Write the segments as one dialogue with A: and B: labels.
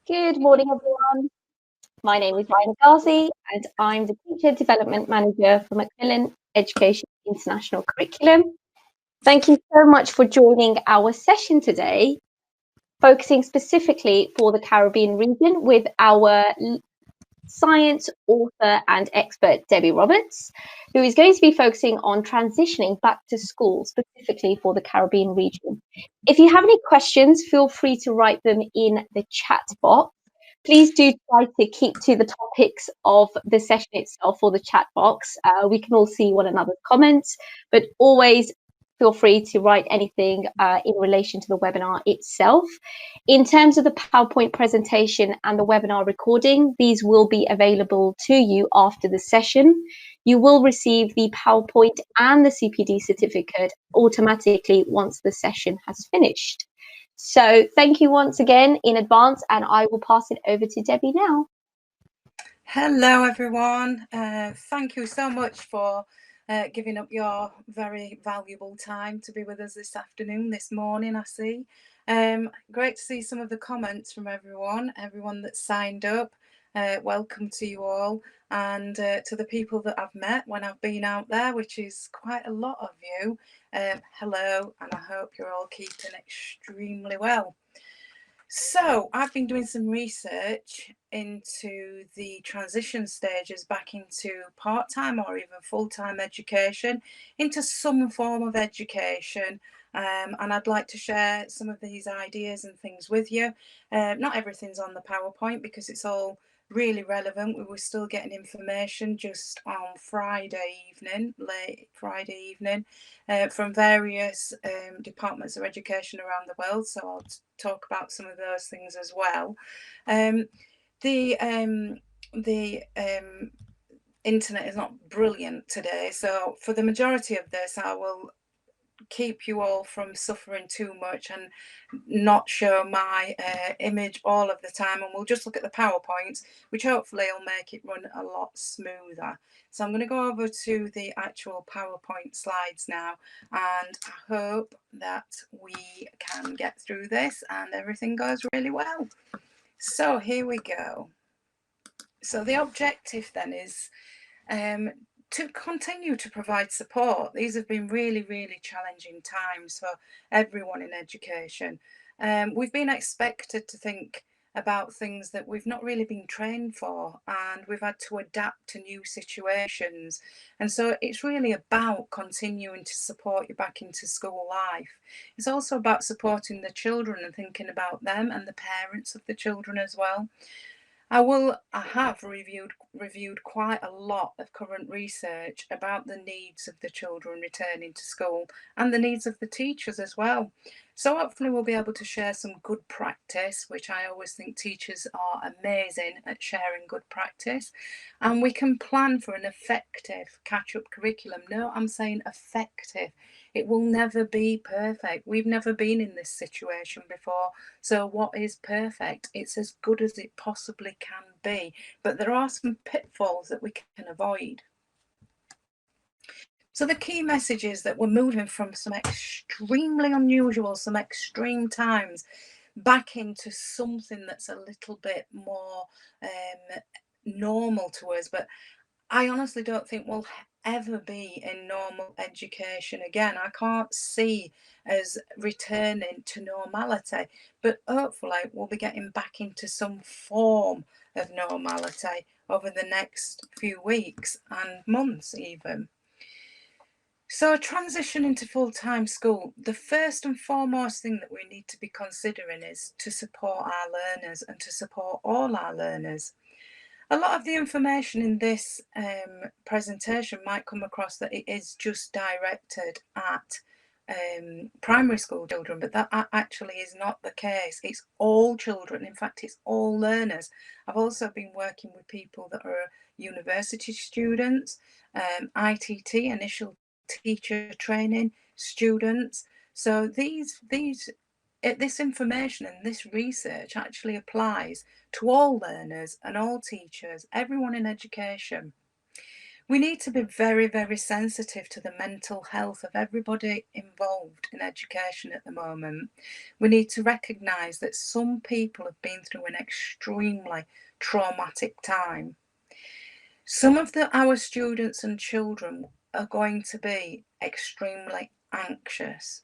A: Good morning, everyone. My name is Ryan Garzi, and I'm the Teacher Development Manager for Macmillan Education International Curriculum. Thank you so much for joining our session today, focusing specifically for the Caribbean region with our science author and expert, Debbie Roberts, who is going to be focusing on transitioning back to school, specifically for the Caribbean region. If you have any questions, feel free to write them in the chat box. Please do try to keep to the topics of the session itself or the chat box. We can all see one another's comments, but always feel free to write anything in relation to the webinar itself. In terms of the PowerPoint presentation and the webinar recording, these will be available to you after the session. You will receive the PowerPoint and the CPD certificate automatically once the session has finished. So thank you once again in advance, and I will pass it over to Debbie now.
B: Hello, everyone. Thank you so much for giving up your very valuable time to be with us this afternoon, this morning, I see. Great to see some of the comments from everyone that signed up. Welcome to you all, and to the people that I've met when I've been out there, which is quite a lot of you. Hello, and I hope you're all keeping extremely well. So I've been doing some research into the transition stages back into part-time or even full-time education, into some form of education. And I'd like to share some of these ideas and things with you. Not everything's on the PowerPoint because it's all really relevant. We were still getting information just on Friday evening, late Friday evening, from various departments of education around the world. So I'll talk about some of those things as well. The internet is not brilliant today, so for the majority of this I will keep you all from suffering too much and not show my image all of the time, and we'll just look at the PowerPoints, which hopefully will make it run a lot smoother. So I'm going to go over to the actual PowerPoint slides now, and I hope that we can get through this and everything goes really well. So here we go. So the objective then is to continue to provide support. These have been really, really challenging times for everyone in education. We've been expected to think about things that we've not really been trained for, and we've had to adapt to new situations. And so it's really about continuing to support you back into school life. It's also about supporting the children and thinking about them and the parents of the children as well. I have reviewed quite a lot of current research about the needs of the children returning to school and the needs of the teachers as well. So hopefully we'll be able to share some good practice, which I always think teachers are amazing at sharing good practice, and we can plan for an effective catch-up curriculum. No, I'm saying effective. It will never be perfect. We've never been in this situation before. So what is perfect? It's as good as it possibly can be. But there are some pitfalls that we can avoid. So the key message is that we're moving from some extremely unusual, some extreme times back into something that's a little bit more normal to us. But I honestly don't think we'll ever be in normal education again. I can't see us returning to normality, but hopefully we'll be getting back into some form of normality over the next few weeks and months even. So a transition into full-time school, the first and foremost thing that we need to be considering is to support our learners and to support all our learners. A lot of the information in this presentation might come across that it is just directed at primary school children, but that actually is not the case. It's all children. In fact, it's all learners. I've also been working with people that are university students, ITT, initial teacher training students. So this information and this research actually applies to all learners and all teachers, everyone in education. We need to be very, very sensitive to the mental health of everybody involved in education at the moment. We need to recognise that some people have been through an extremely traumatic time. Some of our students and children are going to be extremely anxious.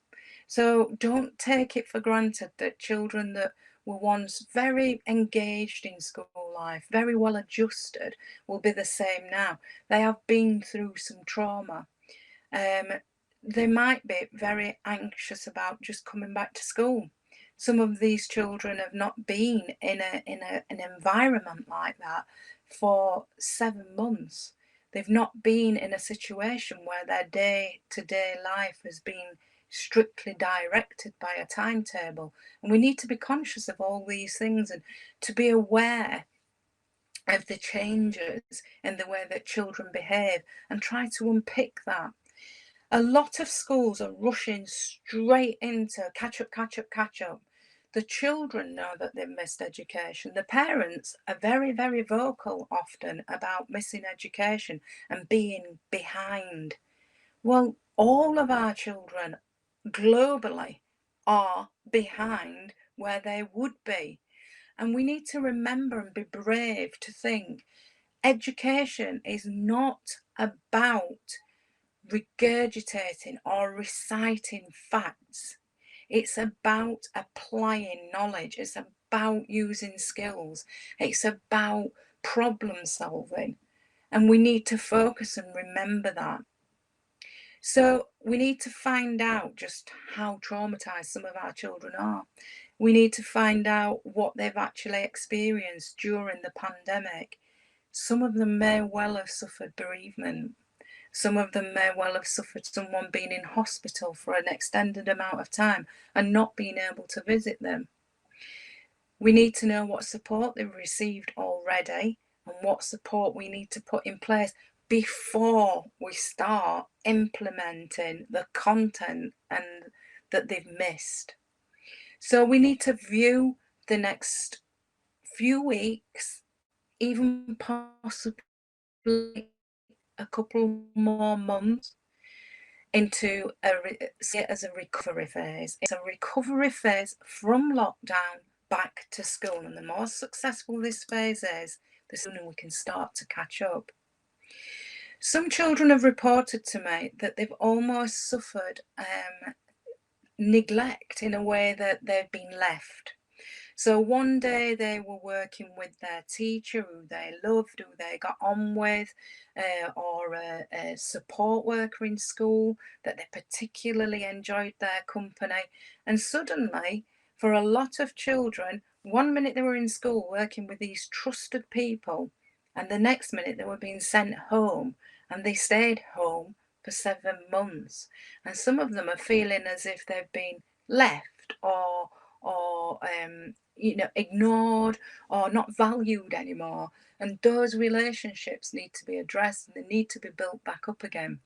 B: So don't take it for granted that children that were once very engaged in school life, very well adjusted, will be the same now. They have been through some trauma. Um, they might be very anxious about just coming back to school. Some of these children have not been in an environment like that for 7 months. They've not been in a situation where their day-to-day life has been strictly directed by a timetable. And we need to be conscious of all these things and to be aware of the changes in the way that children behave and try to unpick that. A lot of schools are rushing straight into catch up, catch up, catch up. The children know that they've missed education. The parents are very, very vocal often about missing education and being behind. Well, all of our children globally are behind where they would be. And we need to remember and be brave to think education is not about regurgitating or reciting facts. It's about applying knowledge. It's about using skills. It's about problem solving. And we need to focus and remember that. So we need to find out just how traumatized some of our children are. We need to find out what they've actually experienced during the pandemic. Some of them may well have suffered bereavement. Some of them may well have suffered someone being in hospital for an extended amount of time and not being able to visit them. We need to know what support they've received already and what support we need to put in place before we start implementing the content and that they've missed. So we need to view the next few weeks, even possibly a couple more months, into see it as a recovery phase. It's a recovery phase from lockdown back to school. And the more successful this phase is, the sooner we can start to catch up. Some children have reported to me that they've almost suffered neglect in a way that they've been left. So one day they were working with their teacher who they loved, who they got on with, or a support worker in school that they particularly enjoyed their company. And suddenly, for a lot of children, one minute they were in school working with these trusted people, and the next minute they were being sent home, and they stayed home for 7 months. And some of them are feeling as if they've been left or ignored or not valued anymore. And those relationships need to be addressed and they need to be built back up again.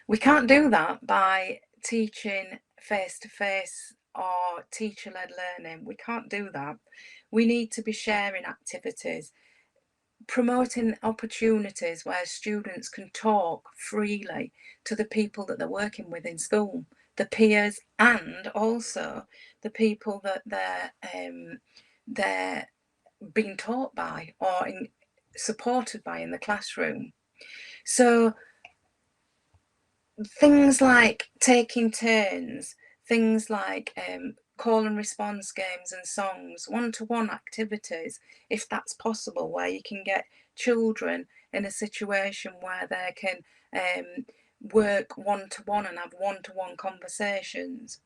B: We can't do that by teaching face-to-face or teacher-led learning. We can't do that. We need to be sharing activities, promoting opportunities where students can talk freely to the people that they're working with in school, the peers, and also the people that they're being taught by or supported by in the classroom. So things like taking turns, things like call and response games and songs, one-to-one activities, if that's possible, where you can get children in a situation where they can work one-to-one and have one-to-one conversations.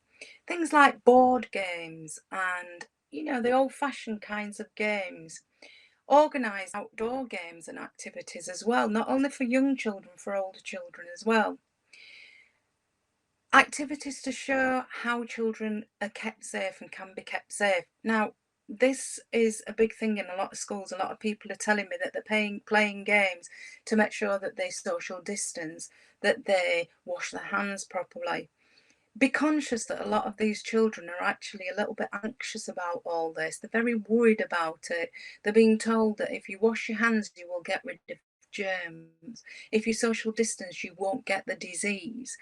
B: Things like board games and, the old-fashioned kinds of games. Organise outdoor games and activities as well, not only for young children, for older children as well. Activities to show how children are kept safe and can be kept safe. Now, this is a big thing in a lot of schools. A lot of people are telling me that they're playing games to make sure that they social distance, that they wash their hands properly. Be conscious that a lot of these children are actually a little bit anxious about all this. They're very worried about it. They're being told that if you wash your hands, you will get rid of germs. If you social distance, you won't get the disease.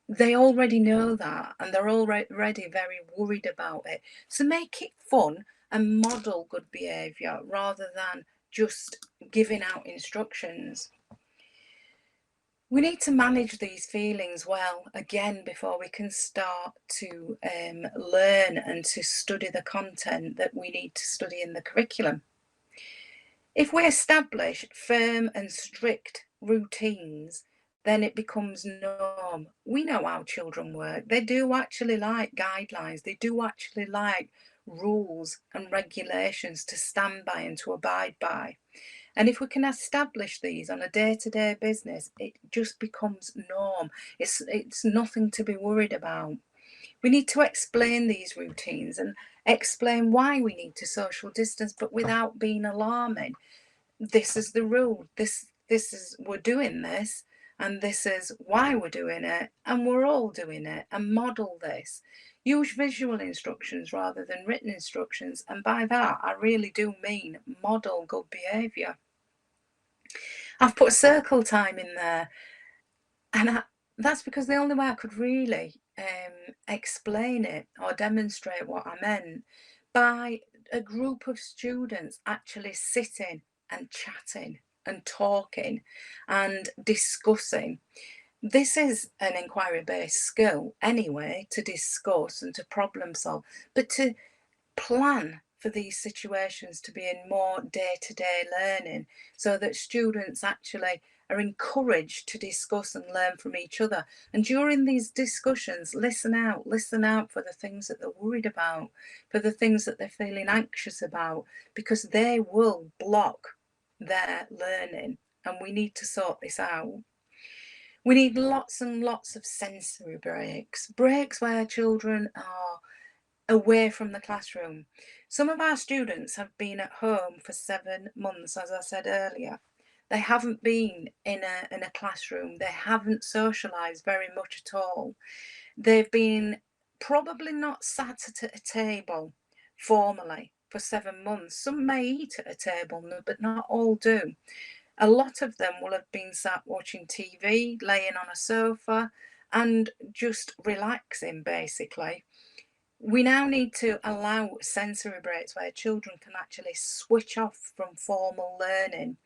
B: They already know that, and they're already very worried about it. So make it fun and model good behaviour rather than just giving out instructions. We need to manage these feelings well, again, before we can start to learn and to study the content that we need to study in the curriculum. If we establish firm and strict routines, then it becomes norm. We know how children work. They do actually like guidelines. They do actually like rules and regulations to stand by and to abide by. And if we can establish these on a day-to-day business, it just becomes norm. It's nothing to be worried about. We need to explain these routines and explain why we need to social distance, but without being alarming. This is the rule. This is, we're doing this, and this is why we're doing it, and we're all doing it, and model this. Use visual instructions rather than written instructions, and by that I really do mean model good behaviour. I've put circle time in there, and that's because the only way I could really explain it or demonstrate what I meant, by a group of students actually sitting and chatting and talking and discussing. This is an inquiry-based skill anyway, to discuss and to problem solve, but to plan for these situations to be in more day-to-day learning, so that students actually are encouraged to discuss and learn from each other. And during these discussions, listen out for the things that they're worried about, for the things that they're feeling anxious about, because they will block their learning, and we need to sort this out. We need lots and lots of sensory breaks where children are away from the classroom. Some of our students have been at home for 7 months, as I said earlier. They haven't been in a classroom. They haven't socialised very much at all. They've been probably not sat at a table formally for 7 months. Some may eat at a table, but not all do. A lot of them will have been sat watching TV, laying on a sofa, and just relaxing, basically. We now need to allow sensory breaks where children can actually switch off from formal learning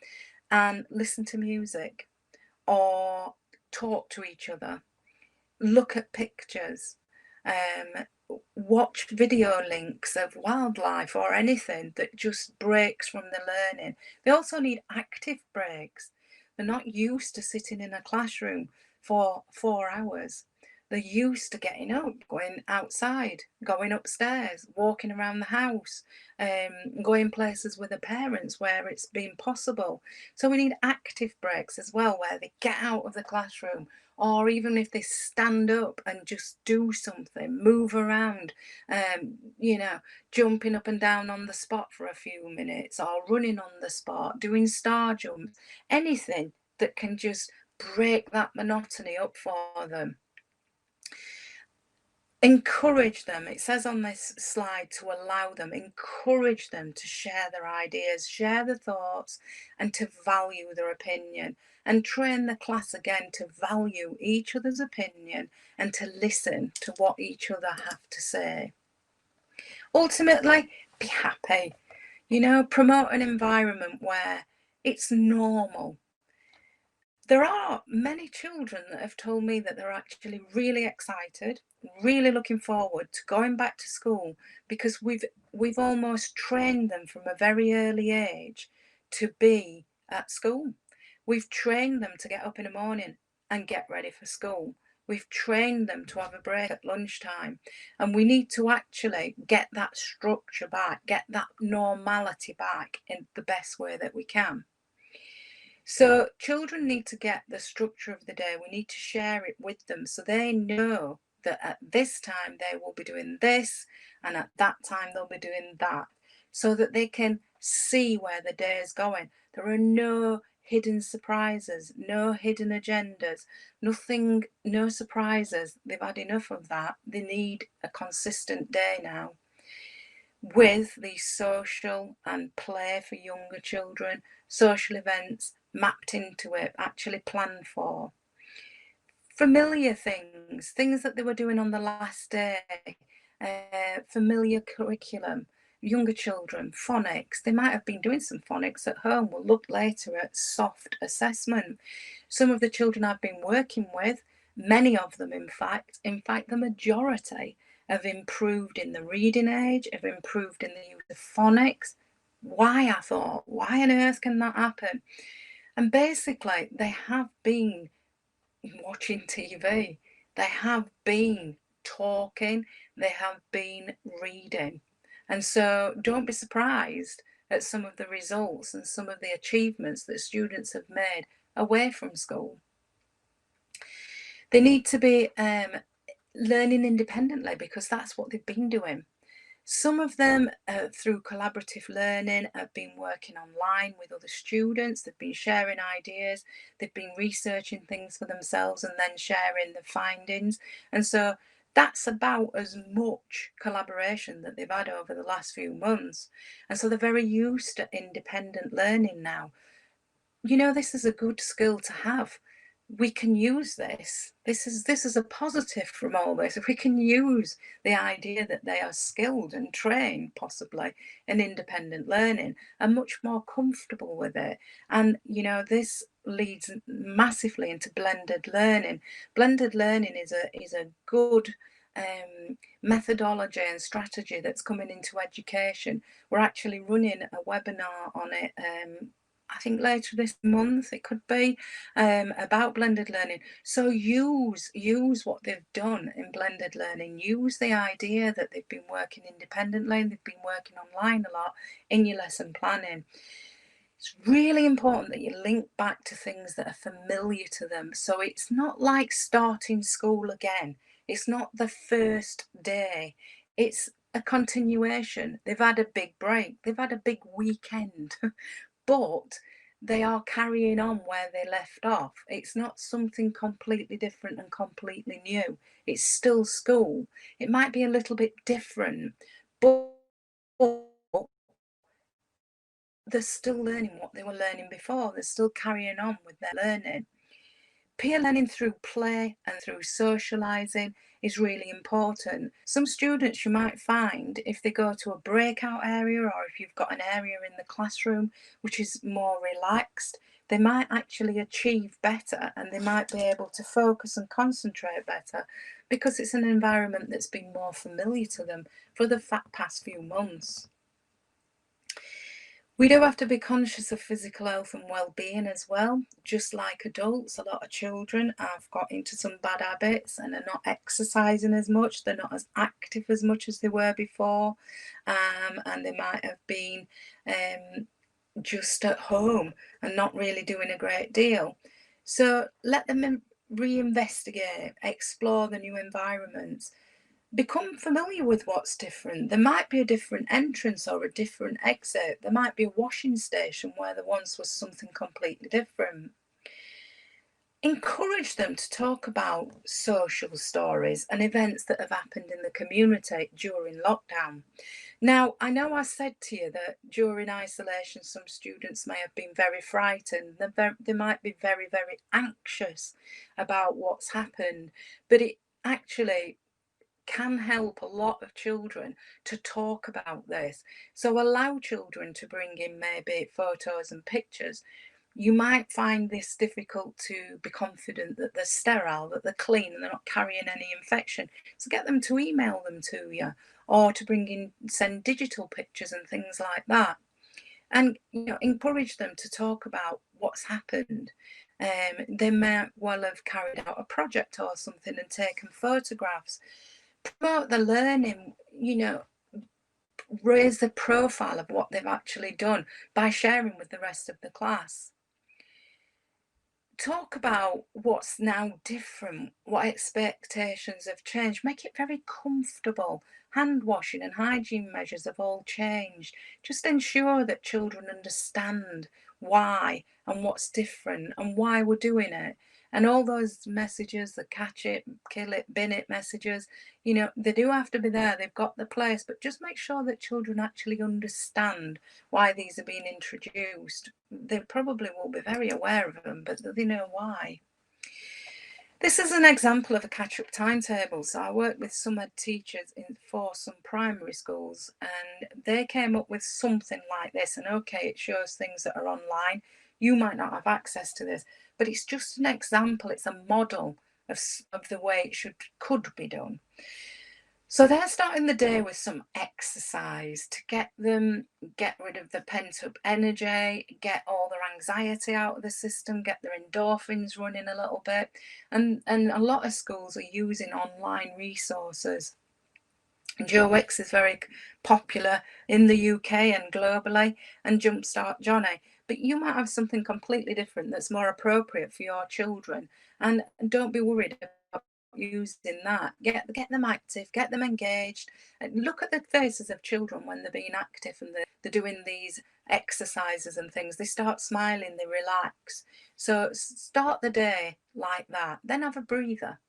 B: and listen to music or talk to each other, look at pictures, watch video links of wildlife or anything that just breaks from the learning. They also need active breaks. They're not used to sitting in a classroom for 4 hours. They're used to getting up, going outside, going upstairs, walking around the house, going places with their parents where it's been possible. So we need active breaks as well, where they get out of the classroom, or even if they stand up and just do something, move around, jumping up and down on the spot for a few minutes, or running on the spot, doing star jumps, anything that can just break that monotony up for them. Encourage them. It says on this slide to allow them, encourage them to share their ideas, share their thoughts, and to value their opinion. And train the class again to value each other's opinion and to listen to what each other have to say. Ultimately, be happy. Promote an environment where it's normal. There are many children that have told me that they're actually really excited, really looking forward to going back to school, because we've almost trained them from a very early age to be at school. We've trained them to get up in the morning and get ready for school. We've trained them to have a break at lunchtime, and we need to actually get that structure back, get that normality back in the best way that we can. So children need to get the structure of the day. We need to share it with them so they know that at this time they will be doing this, and at that time they'll be doing that, so that they can see where the day is going. There are no hidden surprises, no hidden agendas, nothing, no surprises. They've had enough of that. They need a consistent day now, with the social and play for younger children, social events, mapped into it, actually planned for. Familiar things that they were doing on the last day, familiar curriculum, younger children, phonics. They might have been doing some phonics at home. We'll look later at soft assessment. Some of the children I've been working with, many of them in fact, the majority have improved in the reading age, have improved in the use of phonics. Why, I thought, why on earth can that happen? And basically, they have been watching TV, they have been talking, they have been reading. And so don't be surprised at some of the results and some of the achievements that students have made away from school. They need to be learning independently because that's what they've been doing. Some of them, through collaborative learning, have been working online with other students. They've been sharing ideas. They've been researching things for themselves and then sharing the findings. And so that's about as much collaboration that they've had over the last few months. And so they're very used to independent learning now. You know, this is a good skill to have. We can use this. This is a positive from all this. If we can use the idea that they are skilled and trained, possibly in independent learning, and much more comfortable with it. And you know, this leads massively into blended learning. Blended learning is a good methodology and strategy that's coming into education. We're actually running a webinar on it. I think later this month it could be, about blended learning. So use what they've done in blended learning. Use the idea that they've been working independently and they've been working online a lot in your lesson planning. It's really important that you link back to things that are familiar to them. So it's not like starting school again. It's not the first day. It's a continuation. They've had a big break. They've had a big weekend. But they are carrying on where they left off. It's not something completely different and completely new. It's still school. It might be a little bit different, but they're still learning what they were learning before. They're still carrying on with their learning. Peer learning through play and through socialising is really important. Some students you might find, if they go to a breakout area or if you've got an area in the classroom which is more relaxed, they might actually achieve better and they might be able to focus and concentrate better because it's an environment that's been more familiar to them for the past few months. We do have to be conscious of physical health and well-being as well. Just like adults, a lot of children have got into some bad habits and are not exercising as much. They're not as active as much as they were before, and they might have been just at home and not really doing a great deal. So let them reinvestigate, explore the new environments, become familiar with what's different. There might be a different entrance or a different exit. There might be a washing station where there once was something completely different. Encourage them to talk about social stories and events that have happened in the community during lockdown. Now, I know I said to you that during isolation, some students may have been very frightened. They might be very, very anxious about what's happened, but it actually can help a lot of children to talk about this. So allow children to bring in maybe photos and pictures. You might find this difficult to be confident that they're sterile, that they're clean, and they're not carrying any infection. So get them to email them to you or to send digital pictures and things like that. And encourage them to talk about what's happened. They might well have carried out a project or something and taken photographs. Promote the learning, raise the profile of what they've actually done by sharing with the rest of the class. Talk about what's now different, what expectations have changed. Make it very comfortable. Hand washing and hygiene measures have all changed. Just ensure that children understand why and what's different and why we're doing it. And all those messages, the catch it, kill it, bin it messages, they do have to be there. They've got the place, but just make sure that children actually understand why these are being introduced. They probably will be very aware of them, but they know why. This is an example of a catch-up timetable. So I work with some ed teachers for some primary schools, and they came up with something like this. And okay, it shows things that are online. You might not have access to this, but it's just an example. It's a model of the way it could be done. So they're starting the day with some exercise to get rid of the pent-up energy, get all their anxiety out of the system, get their endorphins running a little bit. And a lot of schools are using online resources. Joe Wicks is very popular in the UK and globally, and Jumpstart Johnny. But you might have something completely different that's more appropriate for your children. And don't be worried about using that. Get them active, get them engaged. And look at the faces of children when they're being active and they're doing these exercises and things. They start smiling, they relax. So start the day like that. Then have a breather.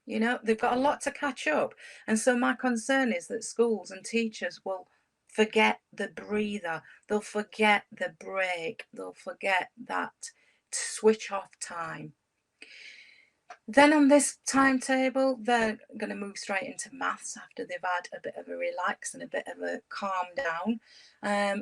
B: They've got a lot to catch up. And so my concern is that schools and teachers will forget the breather. They'll forget the break. They'll forget that switch off time. Then on this timetable, they're going to move straight into maths after they've had a bit of a relax and a bit of a calm down,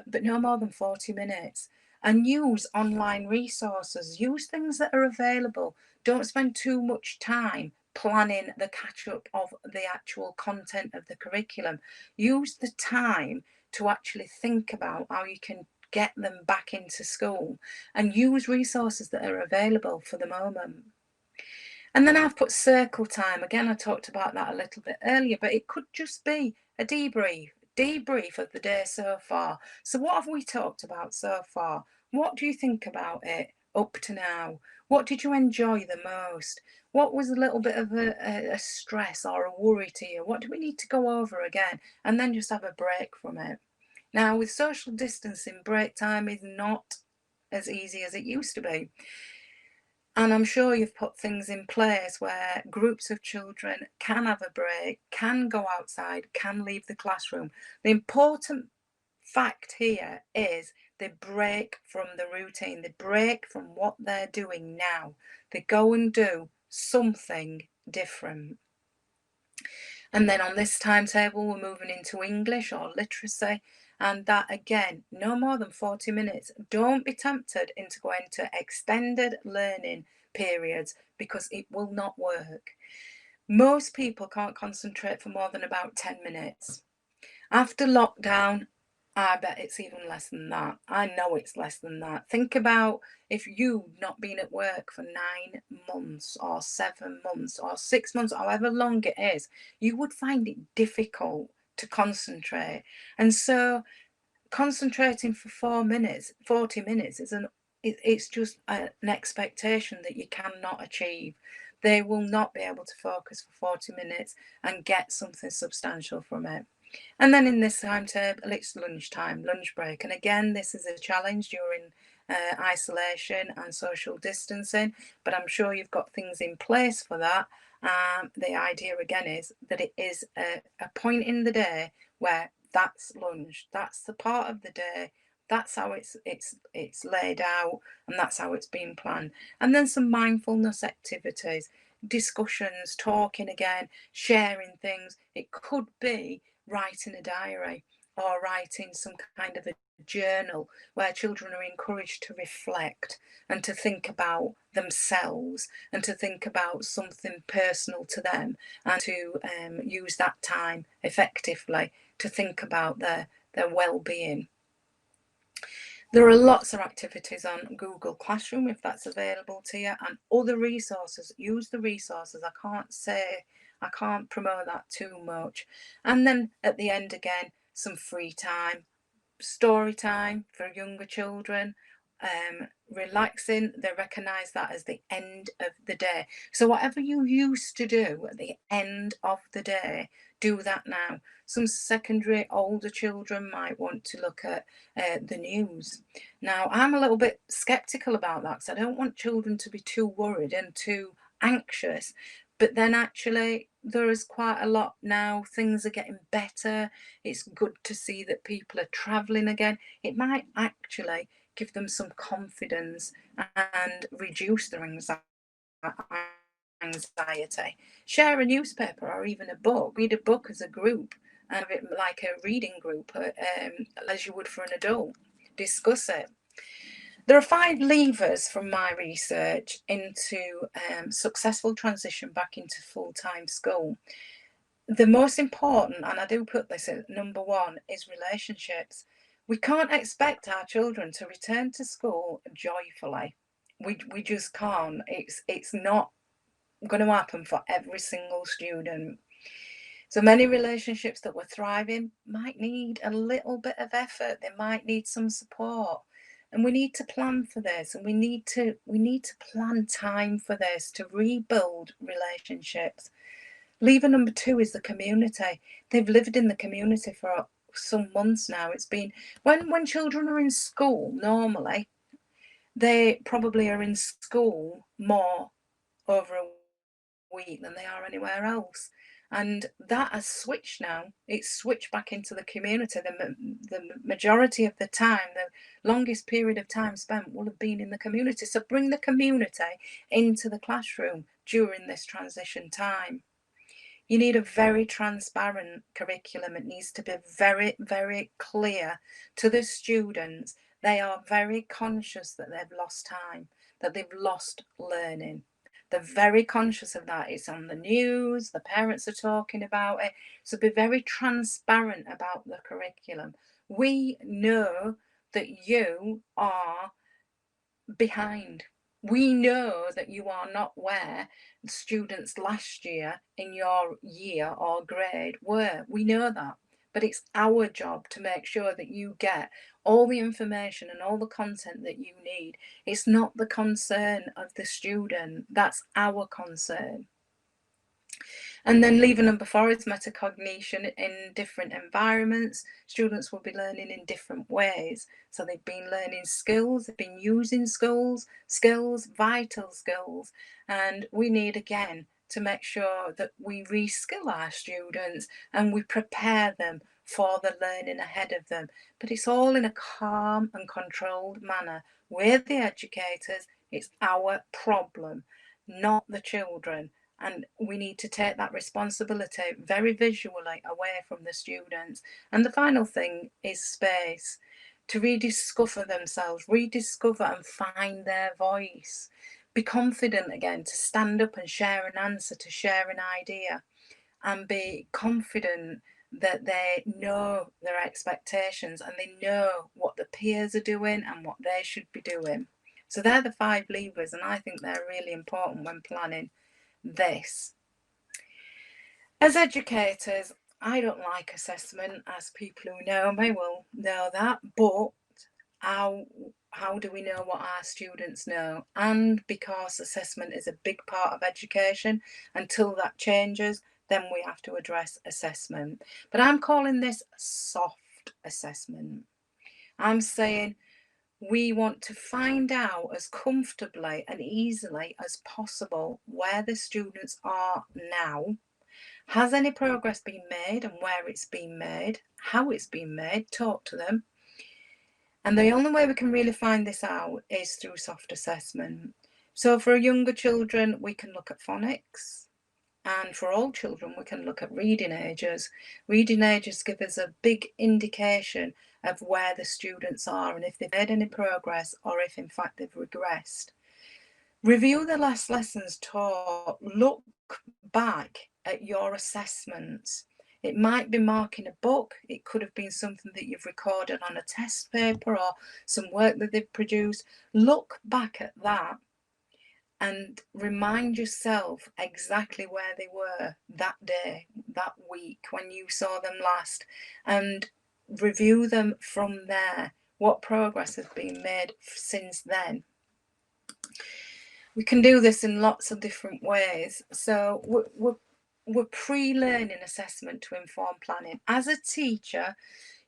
B: but no more than 40 minutes. And use online resources, use things that are available. Don't spend too much time planning the catch-up of the actual content of the curriculum. Use the time to actually think about how you can get them back into school, and use resources that are available for the moment. And then I've put circle time. Again, I talked about that a little bit earlier, but it could just be a debrief of the day so far. So what have we talked about so far? What do you think about it up to now? What did you enjoy the most? What was a little bit of a stress or a worry to you? What do we need to go over again? And then just have a break from it. Now, with social distancing, break time is not as easy as it used to be. And I'm sure you've put things in place where groups of children can have a break, can go outside, can leave the classroom. The important fact here is they break from the routine, they break from what they're doing now. They go and do something different. And then on this timetable, we're moving into English or literacy. And that again, no more than 40 minutes. Don't be tempted into going to extended learning periods because it will not work. Most people can't concentrate for more than about 10 minutes. After lockdown, I bet it's even less than that. I know it's less than that. Think about if you've not been at work for 9 months or 7 months or 6 months, however long it is, you would find it difficult to concentrate. And so concentrating for 40 minutes it's just an expectation that you cannot achieve. They will not be able to focus for 40 minutes and get something substantial from it. And then in this timetable, it's lunchtime, lunch break. And again, this is a challenge during isolation and social distancing, but I'm sure you've got things in place for that. The idea again is that it is a point in the day where that's lunch, that's the part of the day, that's how it's laid out, and that's how it's been planned. And then some mindfulness activities, discussions, talking again, sharing things. It could be writing a diary or writing some kind of a journal where children are encouraged to reflect and to think about themselves and to think about something personal to them, and to use that time effectively to think about their well-being. There are lots of activities on Google Classroom if that's available to you, and other resources. Use the resources. I can't promote that too much. And then at the end again, some free time, story time for younger children, relaxing, they recognise that as the end of the day. So whatever you used to do at the end of the day, do that now. Some secondary older children might want to look at the news. Now, I'm a little bit sceptical about that because I don't want children to be too worried and too anxious. But then actually, there is quite a lot now. Things are getting better. It's good to see that people are travelling again. It might actually give them some confidence and reduce their anxiety. Share a newspaper or even a book. Read a book as a group and have it like a reading group, as you would for an adult. Discuss it. There are 5 levers from my research into successful transition back into full-time school. The most important, and I do put this at number 1, is relationships. We can't expect our children to return to school joyfully. We just can't. It's not going to happen for every single student. So many relationships that were thriving might need a little bit of effort. They might need some support. And we need to plan for this, and we need to plan time for this to rebuild relationships. Lever number 2 is the community. They've lived in the community for some months now. It's been when children are in school, normally they probably are in school more over a week than they are anywhere else. And that has switched now. It's switched back into the community. The majority of the time, the longest period of time spent will have been in the community. So bring the community into the classroom during this transition time. You need a very transparent curriculum. It needs to be very, very clear to the students. They are very conscious that they've lost time, that they've lost learning. They're very conscious of that. It's on the news, the parents are talking about it. So be very transparent about the curriculum. We know that you are behind. We know that you are not where students last year in your year or grade were. We know that. But it's our job to make sure that you get all the information and all the content that you need. It's not the concern of the student, that's our concern. And then lever number 4 is metacognition. In different environments, students will be learning in different ways. So they've been learning skills, they've been using skills, vital skills. And we need, again, to make sure that we reskill our students and we prepare them for the learning ahead of them. But it's all in a calm and controlled manner. We're the educators, it's our problem, not the children. And we need to take that responsibility very visually away from the students. And the final thing is space, to rediscover themselves, rediscover and find their voice. Be confident again to stand up and share an answer, to share an idea, and be confident that they know their expectations and they know what the peers are doing and what they should be doing. So they're the 5 levers, and I think they're really important when planning this. As educators, I don't like assessment, as people who know me will know that, but how do we know what our students know? And because assessment is a big part of education, until that changes, then we have to address assessment. But I'm calling this soft assessment. I'm saying we want to find out as comfortably and easily as possible where the students are now. Has any progress been made and where it's been made, how it's been made, talk to them. And the only way we can really find this out is through soft assessment. So for younger children, we can look at phonics. And for all children, we can look at reading ages. Reading ages give us a big indication of where the students are and if they've made any progress or if in fact they've regressed. Review the last lessons taught. Look back at your assessments. It might be marking a book. It could have been something that you've recorded on a test paper or some work that they've produced. Look back at that and remind yourself exactly where they were that day, that week, when you saw them last, and review them from there. What progress has been made since then? We can do this in lots of different ways. So we're pre-learning assessment to inform planning. As a teacher,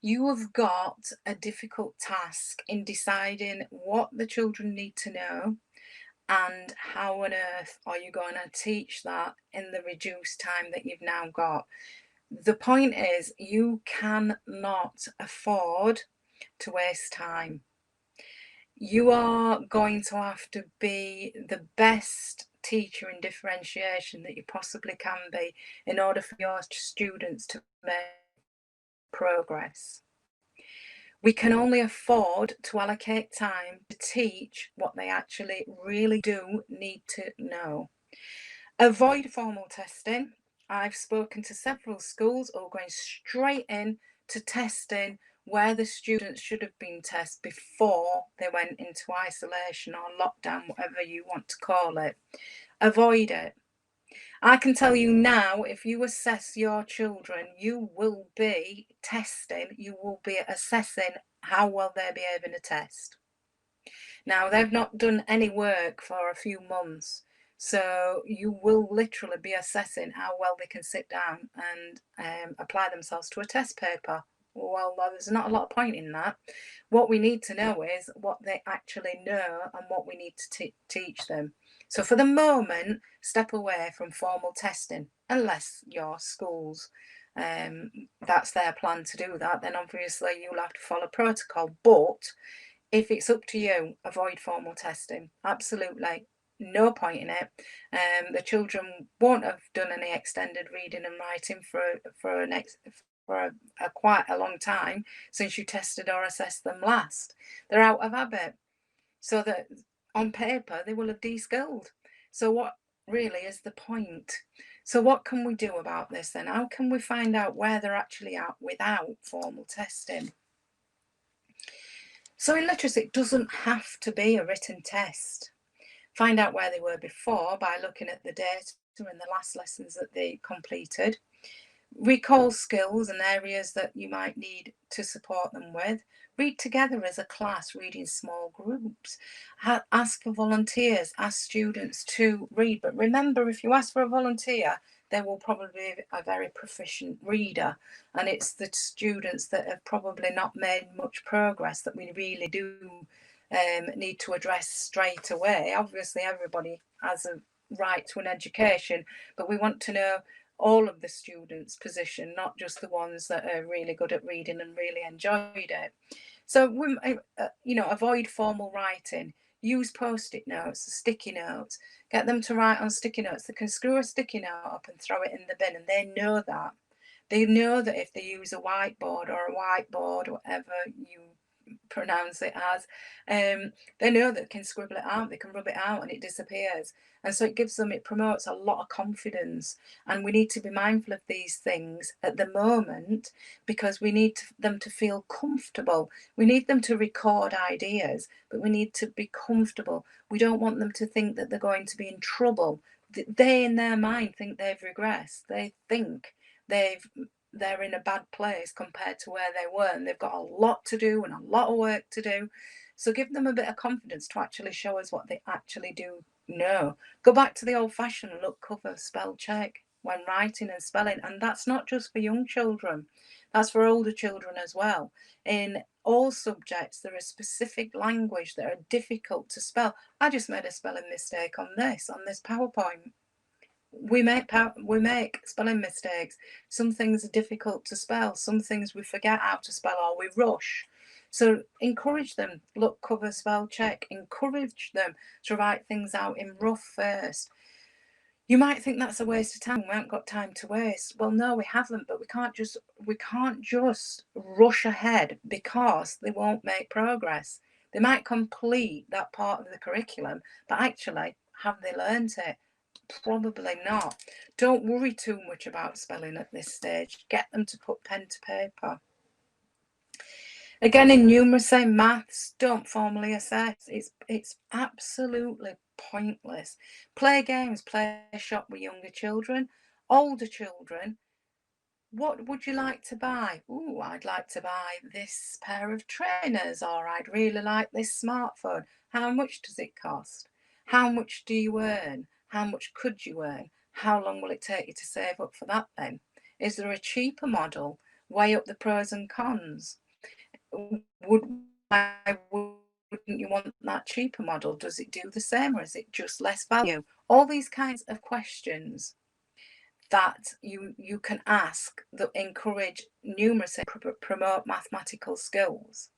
B: you have got a difficult task in deciding what the children need to know and how on earth are you going to teach that in the reduced time that you've now got. The point is, you cannot afford to waste time. You are going to have to be the best teacher in differentiation that you possibly can be in order for your students to make progress. We can only afford to allocate time to teach what they actually really do need to know. Avoid formal testing. I've spoken to several schools who are going straight in to testing where the students should have been tested before they went into isolation or lockdown, whatever you want to call it. Avoid it. I can tell you now, if you assess your children, you will be testing, you will be assessing how well they're behaving a test. Now, they've not done any work for a few months, so you will literally be assessing how well they can sit down and apply themselves to a test paper. Well, there's not a lot of point in that. What we need to know is what they actually know and what we need to teach them. So for the moment, step away from formal testing, unless your schools, that's their plan to do that, then obviously you'll have to follow protocol. But if it's up to you, avoid formal testing. Absolutely. No point in it. The children won't have done any extended reading and writing for quite a long time since you tested or assessed them last. They're out of habit. So that on paper they will have de-skilled. So what really is the point? So what can we do about this then? How can we find out where they're actually at without formal testing? So in literacy, it doesn't have to be a written test. Find out where they were before by looking at the data and the last lessons that they completed. Recall skills and areas that you might need to support them with. Read together as a class, read in small groups. Ask for volunteers, ask students to read. But remember, if you ask for a volunteer, they will probably be a very proficient reader. And it's the students that have probably not made much progress that we really do need to address straight away. Obviously, everybody has a right to an education, but we want to know all of the students' position, not just the ones that are really good at reading and really enjoyed it. So, avoid formal writing. Use post-it notes, sticky notes. Get them to write on sticky notes. They can screw a sticky note up and throw it in the bin, and they know that. They know that if they use a whiteboard or a whiteboard, whatever you pronounce it as, they know that they can scribble it out, they can rub it out and it disappears. And so it promotes a lot of confidence. And we need to be mindful of these things at the moment because we need them to feel comfortable. We need them to record ideas, but we need to be comfortable. We don't want them to think that they're going to be in trouble. They, in their mind, think they've regressed. They think they're in a bad place compared to where they were, and they've got a lot to do and a lot of work to do. So give them a bit of confidence to actually show us what they actually do know. Go back to the old-fashioned look, cover, spell check when writing and spelling, and that's not just for young children, that's for older children as well. In all subjects, there is specific language that are difficult to spell. I just made a spelling mistake on this PowerPoint. We make spelling mistakes. Some things are difficult to spell, some things we forget how to spell or we rush. So encourage them, look, cover, spell check. Encourage them to write things out in rough first. You might think that's a waste of time. We haven't got time to waste. Well, no, we haven't, but we can't just rush ahead because they won't make progress. They might complete that part of the curriculum, but actually, have they learnt it? Probably not. Don't worry too much about spelling at this stage. Get them to put pen to paper. Again, in numeracy, maths, don't formally assess. It's absolutely pointless. Play games, play shop with younger children. Older children, What would you like to buy? Ooh, I'd like to buy this pair of trainers, or I'd really like this smartphone. How much does it cost? How much do you earn? How much could you earn? How long will it take you to save up for that then? Is there a cheaper model? Weigh up the pros and cons. Why wouldn't you want that cheaper model? Does it do the same, or is it just less value? All these kinds of questions that you can ask that encourage numeracy, promote mathematical skills.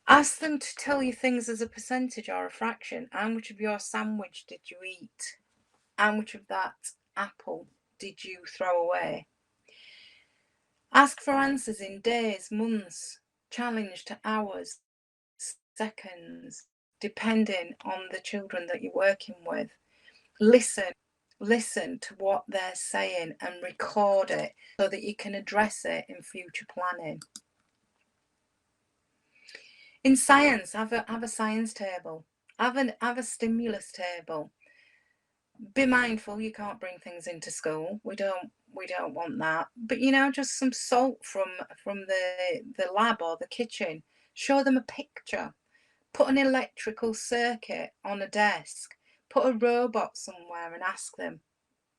B: Ask them to tell you things as a percentage or a fraction. How much of your sandwich did you eat? How much of that apple did you throw away? Ask for answers in days, months, challenge to hours, seconds, depending on the children that you're working with. Listen to what they're saying and record it so that you can address it in future planning. In science, have a science table. Have a stimulus table. Be mindful you can't bring things into school. We don't want that. But just some salt from the lab or the kitchen. Show them a picture. Put an electrical circuit on a desk. Put a robot somewhere and ask them,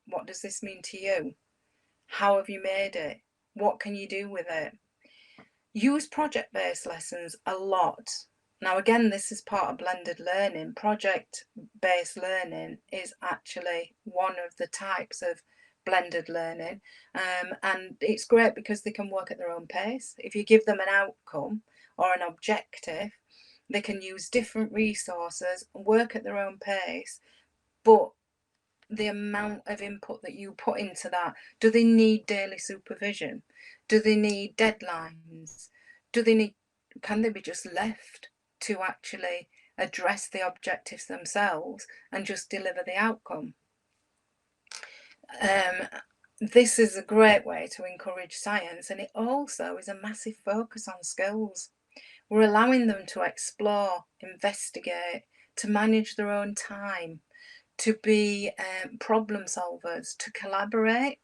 B: what does this mean to you? How have you made it? What can you do with it? Use project-based lessons a lot. Now, again, this is part of blended learning. Project-based learning is actually one of the types of blended learning. And it's great because they can work at their own pace. If you give them an outcome or an objective, they can use different resources and work at their own pace. But the amount of input that you put into that, do they need daily supervision? Do they need deadlines? Can they be just left to actually address the objectives themselves and just deliver the outcome? This is a great way to encourage science, and it also is a massive focus on skills. We're allowing them to explore, investigate, to manage their own time, to be problem solvers, to collaborate.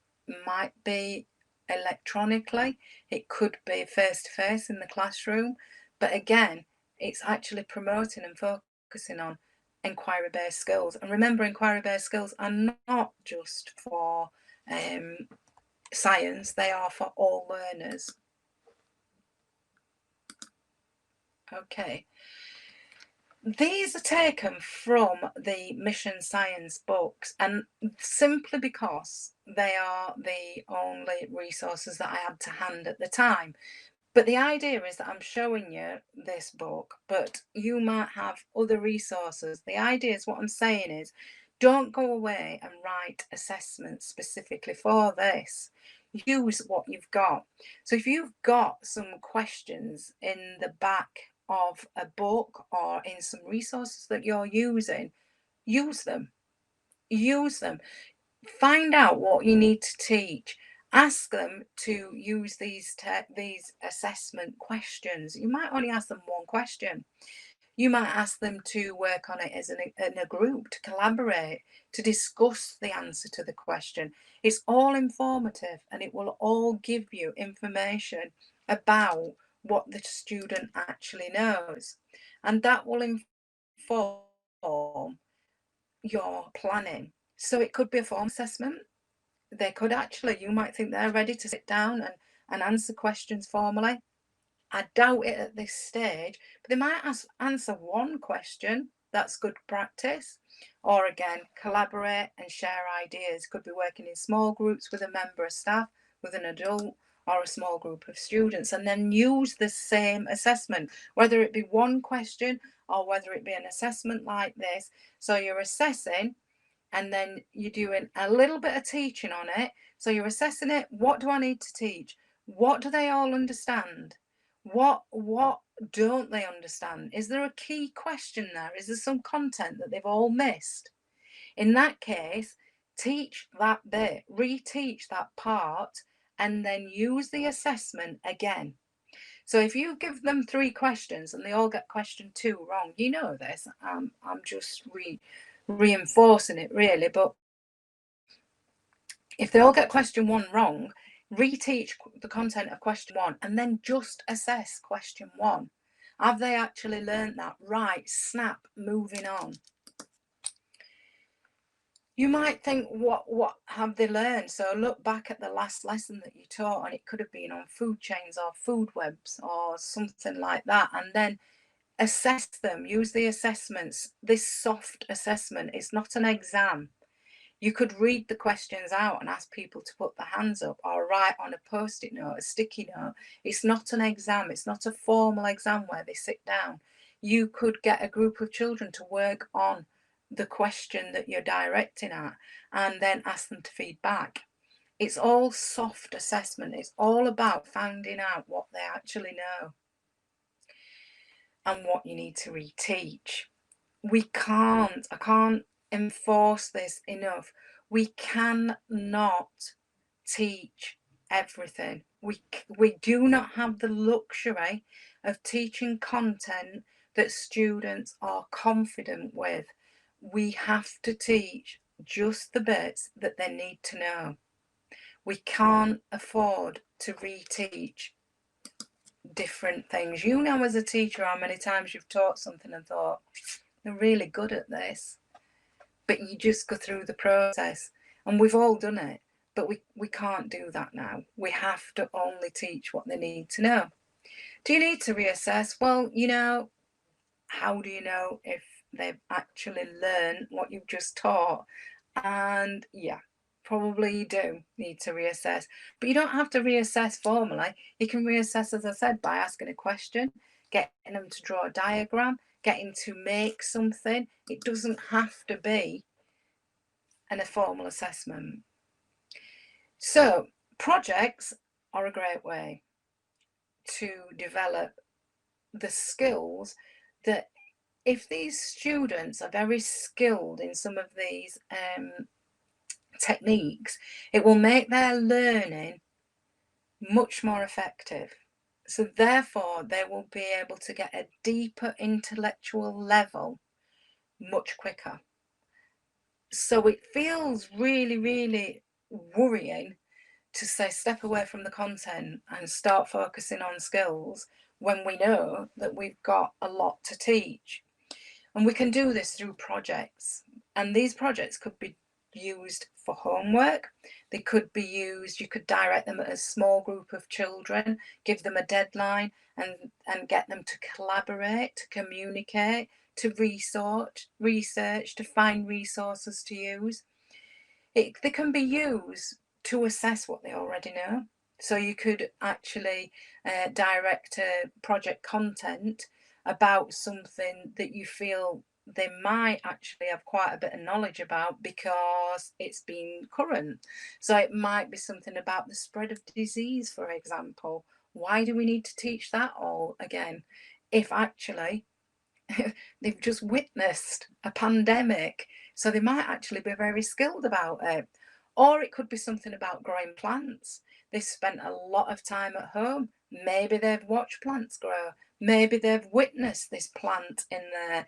B: Might be electronically, it could be face to face in the classroom, but again, it's actually promoting and focusing on inquiry-based skills. And remember, inquiry-based skills are not just for science, they are for all learners. Okay. These are taken from the Mission Science books, and simply because they are the only resources that I had to hand at the time. But the idea is that I'm showing you this book, but you might have other resources. The idea is, what I'm saying is, don't go away and write assessments specifically for this. Use what you've got. So if you've got some questions in the back of a book or in some resources that you're using, use them. Use them. Find out what you need to teach. Ask them to use these assessment questions. You might only ask them one question. You might ask them to work on it as in a group, to collaborate, to discuss the answer to the question. It's all informative, and it will all give you information about what the student actually knows. And that will inform your planning. So it could be a form assessment. They could actually, you might think they're ready to sit down and answer questions formally. I doubt it at this stage, but they might answer one question. That's good practice. Or again, collaborate and share ideas. Could be working in small groups with a member of staff, with an adult, or a small group of students, and then use the same assessment, whether it be one question or whether it be an assessment like this. So you're assessing, and then you're doing a little bit of teaching on it. So you're assessing it. What do I need to teach? What do they all understand? What don't they understand? Is there a key question there? Is there some content that they've all missed? In that case, teach that bit, reteach that part, and then use the assessment again. So if you give them 3 questions and they all get question 2 wrong, you know this. I'm just reinforcing it really, but if they all get question 1 wrong, reteach the content of question 1, and then just assess question 1. Have they actually learned that? Right, snap, moving on. You might think, what have they learned? So look back at the last lesson that you taught, and it could have been on food chains or food webs or something like that, and then assess them. Use the assessments. This soft assessment, it's not an exam. You could read the questions out and ask people to put their hands up or write on a post-it note, a sticky note. It's not an exam. It's not a formal exam where they sit down. You could get a group of children to work on the question that you're directing at and then ask them to feed back. It's all soft assessment. It's all about finding out what they actually know and what you need to reteach. I can't enforce this enough. We cannot teach everything. We do not have the luxury of teaching content that students are confident with. We have to teach just the bits that they need to know. We can't afford to reteach different things. You know, as a teacher, how many times you've taught something and thought, they're really good at this, but you just go through the process, and we've all done it, but we can't do that now. We have to only teach what they need to know. Do you need to reassess? Well, you know, how do you know if they've actually learned what you've just taught? And yeah, probably you do need to reassess, but you don't have to reassess formally. You can reassess, as I said, by asking a question, getting them to draw a diagram, getting to make something. It doesn't have to be a formal assessment. So projects are a great way to develop the skills that, if these students are very skilled in some of these techniques, it will make their learning much more effective. So therefore, they will be able to get a deeper intellectual level much quicker. So it feels really, really worrying to say step away from the content and start focusing on skills when we know that we've got a lot to teach. And we can do this through projects. And these projects could be used for homework. They could be used, you could direct them at a small group of children, give them a deadline, and get them to collaborate, to communicate, to research, to find resources to use. They can be used to assess what they already know. So you could actually direct a project content about something that you feel they might actually have quite a bit of knowledge about because it's been current. So it might be something about the spread of disease, for example. Why do we need to teach that all again if actually they've just witnessed a pandemic? So they might actually be very skilled about it. Or it could be something about growing plants. They spent a lot of time at home. Maybe they've watched plants grow. Maybe they've witnessed this plant in their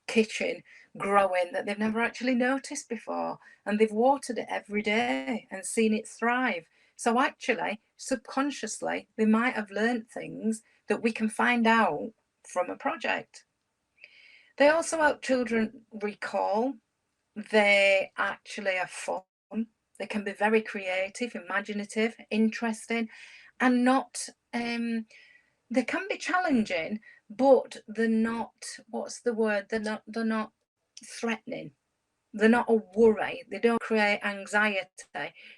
B: kitchen growing that they've never actually noticed before. And they've watered it every day and seen it thrive. So actually, subconsciously, they might have learned things that we can find out from a project. They also help children recall. They actually are fun. They can be very creative, imaginative, interesting, and not, they can be challenging, but they're not, what's the word? They're not threatening. They're not a worry. They don't create anxiety.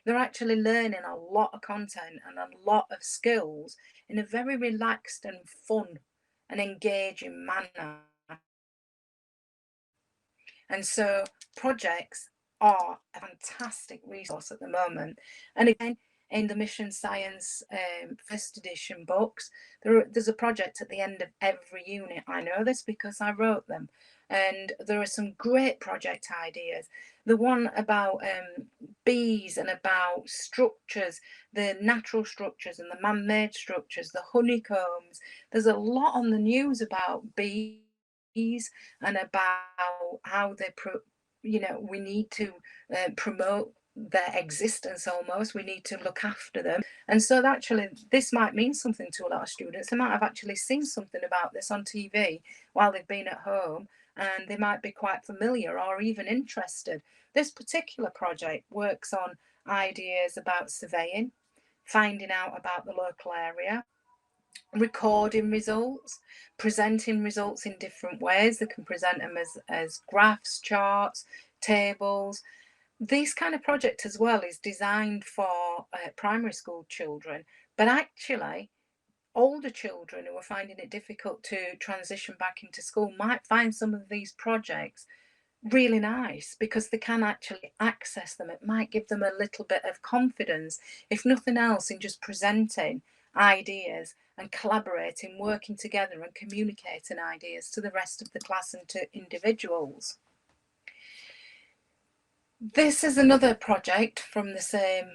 B: They're actually learning a lot of content and a lot of skills in a very relaxed and fun and engaging manner. And so projects are a fantastic resource at the moment. And again, in the Mission Science first edition books, there's a project at the end of every unit. I know this because I wrote them. And there are some great project ideas. The one about bees and about structures, the natural structures and the man-made structures, the honeycombs. There's a lot on the news about bees and about how they we need to promote their existence almost. We need to look after them. And so actually this might mean something to a lot of students. They might have actually seen something about this on TV while they've been at home, and they might be quite familiar or even interested. This particular project works on ideas about surveying, finding out about the local area, recording results, presenting results in different ways. They can present them as graphs, charts, tables. This kind of project as well is designed for primary school children, but actually older children who are finding it difficult to transition back into school might find some of these projects really nice because they can actually access them. It might give them a little bit of confidence, if nothing else, in just presenting ideas and collaborating, working together and communicating ideas to the rest of the class and to individuals. This is another project from the same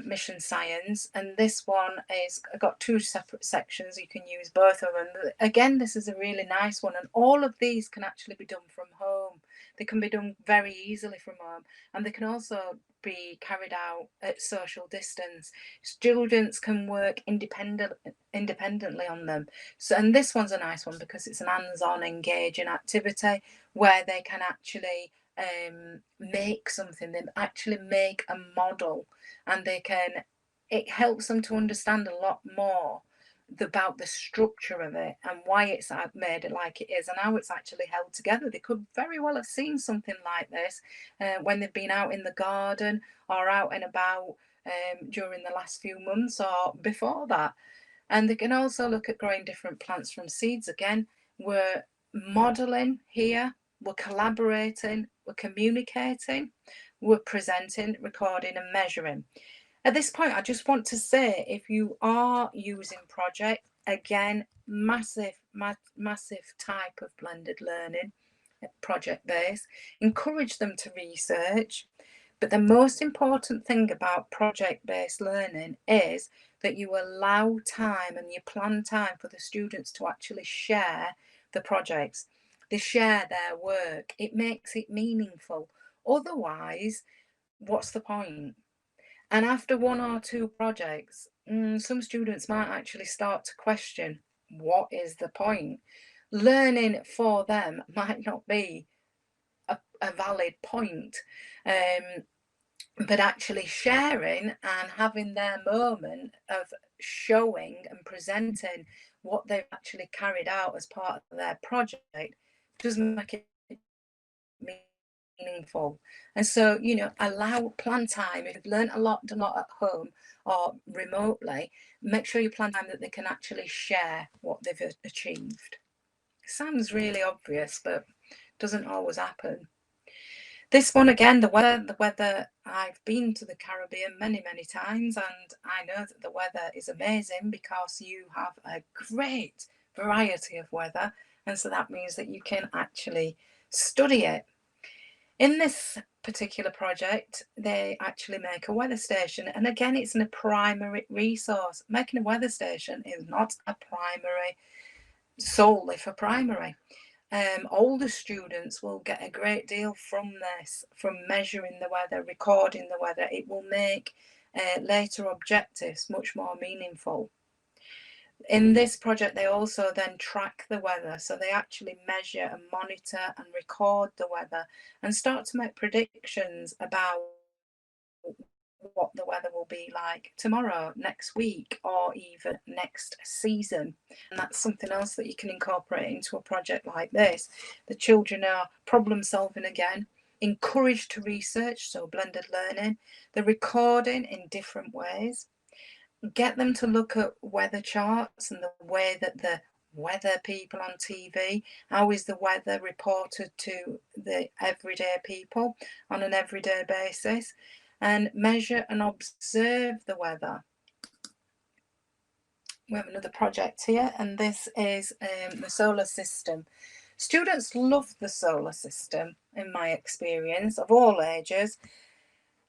B: mission science, and this one is got two separate sections. You can use both of them. Again, this is a really nice one, and all of these can actually be done from home. They can be done very easily from home, and they can also be carried out at social distance. Students can work independently on them. So, and this one's a nice one because it's an hands-on, engaging activity where they can actually make something. They actually make a model, and it helps them to understand a lot more about the structure of it and why it's made it like it is and how it's actually held together. They could very well have seen something like this when they've been out in the garden or out and about during the last few months or before that. And they can also look at growing different plants from seeds. Again, we're modeling here, we're collaborating, we're communicating, we're presenting, recording and measuring. At this point, I just want to say, if you are using project, again, massive type of blended learning, project based, encourage them to research. But the most important thing about project based learning is that you allow time and you plan time for the students to actually share the projects. They share their work. It makes it meaningful. Otherwise, what's the point? And after one or two projects, some students might actually start to question, what is the point? Learning for them might not be a valid point. But actually sharing and having their moment of showing and presenting what they've actually carried out as part of their project does make it meaningful. And so, allow plan time. If you've learned a lot, done a lot at home or remotely, make sure you plan time that they can actually share what they've achieved. Sounds really obvious, but doesn't always happen. This one again, the weather, I've been to the Caribbean many times, and I know that the weather is amazing because you have a great variety of weather, and so that means that you can actually study it. In this particular project, they actually make a weather station, and again, it's a primary resource. Making a weather station is not a primary solely for primary. Older students will get a great deal from this, from measuring the weather, recording the weather. It will make later objectives much more meaningful. In this project, they also then track the weather. So they actually measure and monitor and record the weather and start to make predictions about what the weather will be like tomorrow, next week, or even next season. And that's something else that you can incorporate into a project like this. The children are problem solving again, encouraged to research, so blended learning. They're recording in different ways. Get them to look at weather charts and the way that the weather people on TV, how is the weather reported to the everyday people on an everyday basis, and measure and observe the weather. We have another project here, and this is the solar system. Students love the solar system, in my experience, of all ages.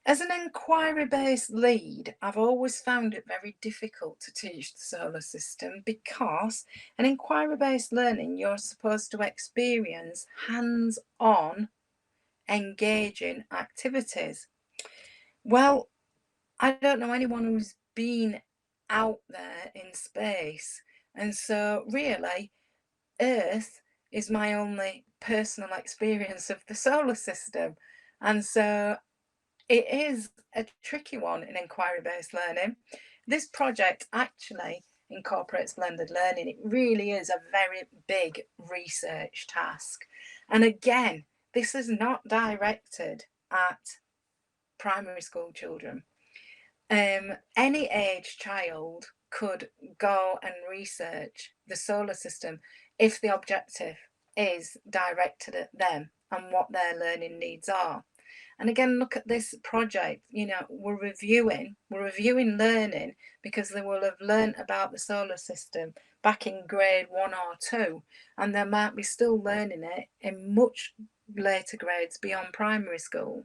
B: As an inquiry-based lead, I've always found it very difficult to teach the solar system because in inquiry-based learning, you're supposed to experience hands-on, engaging activities. Well, I don't know anyone who's been out there in space. And so, really, Earth is my only personal experience of the solar system. And so, it is a tricky one in inquiry-based learning. This project actually incorporates blended learning. It really is a very big research task. And again, this is not directed at primary school children. Any age child could go and research the solar system if the objective is directed at them and what their learning needs are. And again, look at this project. We're reviewing learning because they will have learned about the solar system back in grade 1 or 2, and they might be still learning it in much later grades beyond primary school.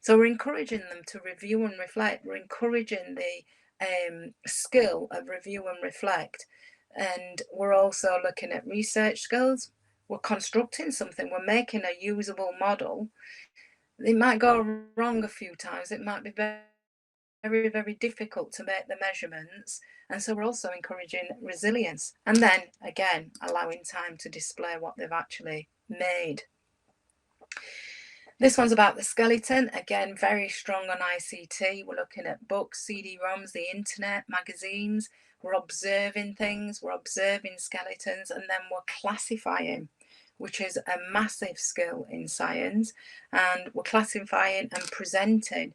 B: So we're encouraging them to review and reflect. We're encouraging the skill of review and reflect. And we're also looking at research skills. We're constructing something. We're making a usable model. It might go wrong a few times. It might be very, very difficult to make the measurements. And so we're also encouraging resilience. And then, again, allowing time to display what they've actually made. This one's about the skeleton. Again, very strong on ICT. We're looking at books, CD-ROMs, the internet, magazines. We're observing things. We're observing skeletons, and then we're classifying, which is a massive skill in science. And we're classifying and presenting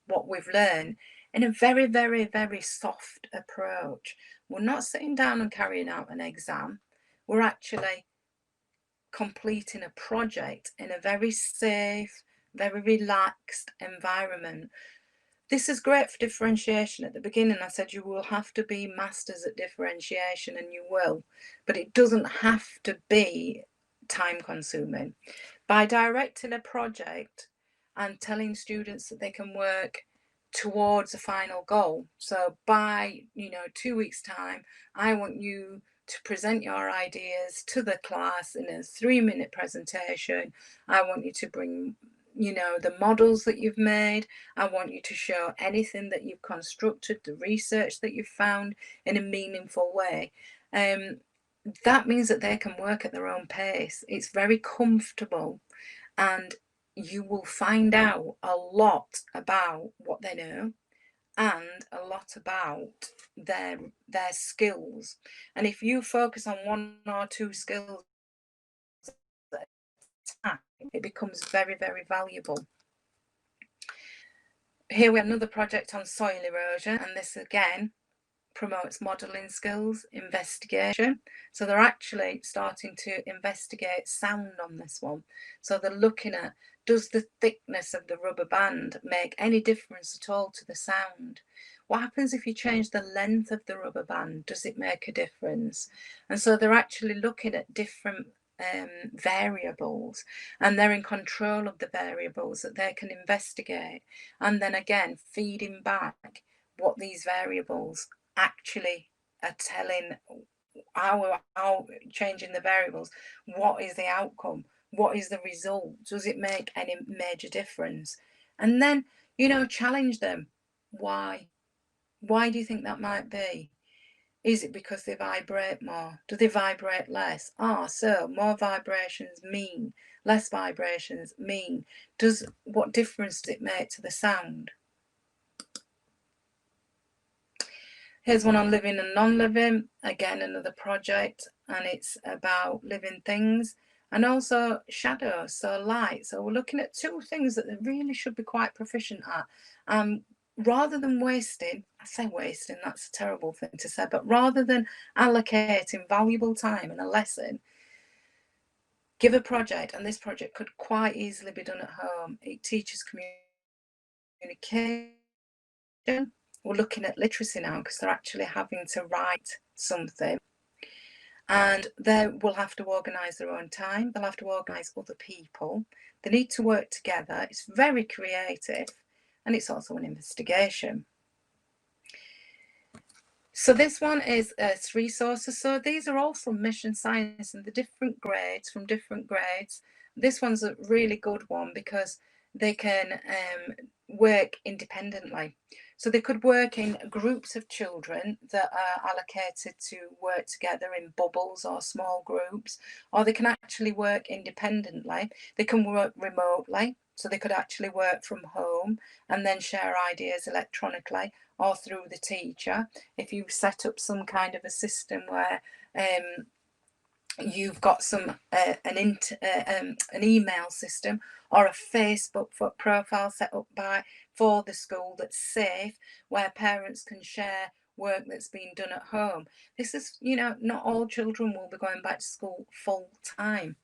B: what we've learned in a very, very, very soft approach. We're not sitting down and carrying out an exam. We're actually completing a project in a very safe, very relaxed environment. This is great for differentiation. At the beginning, I said you will have to be masters at differentiation, and you will, but it doesn't have to be time consuming. By directing a project and telling students that they can work towards a final goal. So by 2 weeks time, I want you to present your ideas to the class in a 3-minute presentation. I want you to bring the models that you've made. I want you to show anything that you've constructed, the research that you've found, in a meaningful way. That means that they can work at their own pace. It's very comfortable, and you will find out a lot about what they know and a lot about their skills. And if you focus on 1 or 2 skills at a time, it becomes very, very valuable. Here we have another project on soil erosion, and this again promotes modelling skills, investigation. So they're actually starting to investigate sound on this one. So they're looking at, does the thickness of the rubber band make any difference at all to the sound? What happens if you change the length of the rubber band? Does it make a difference? And so they're actually looking at different variables, and they're in control of the variables that they can investigate, and then again feeding back what these variables actually are telling, how changing the variables, what is the outcome, what is the result, does it make any major difference? And then challenge them. Why do you think that might be? Is it because they vibrate more? Do they vibrate less? So more vibrations mean less vibrations mean. What difference does it make to the sound? Here's one on living and non-living. Again, another project, and it's about living things and also shadows, so light. So we're looking at 2 things that they really should be quite proficient at. Rather than wasting, I say wasting, that's a terrible thing to say, but rather than allocating valuable time in a lesson, give a project, and this project could quite easily be done at home. It teaches communication. We're looking at literacy now because they're actually having to write something, and they will have to organise their own time. They'll have to organise other people. They need to work together. It's very creative, and it's also an investigation. So this one is 3 sources. So these are all from Mission Science, and the different grades, from different grades. This one's a really good one because they can work independently. So they could work in groups of children that are allocated to work together in bubbles or small groups, or they can actually work independently. They can work remotely, so they could actually work from home and then share ideas electronically or through the teacher. If you set up some kind of a system where you've got some an email system or a Facebook profile set up for the school that's safe, where parents can share work that's been done at home. This is, not all children will be going back to school full time.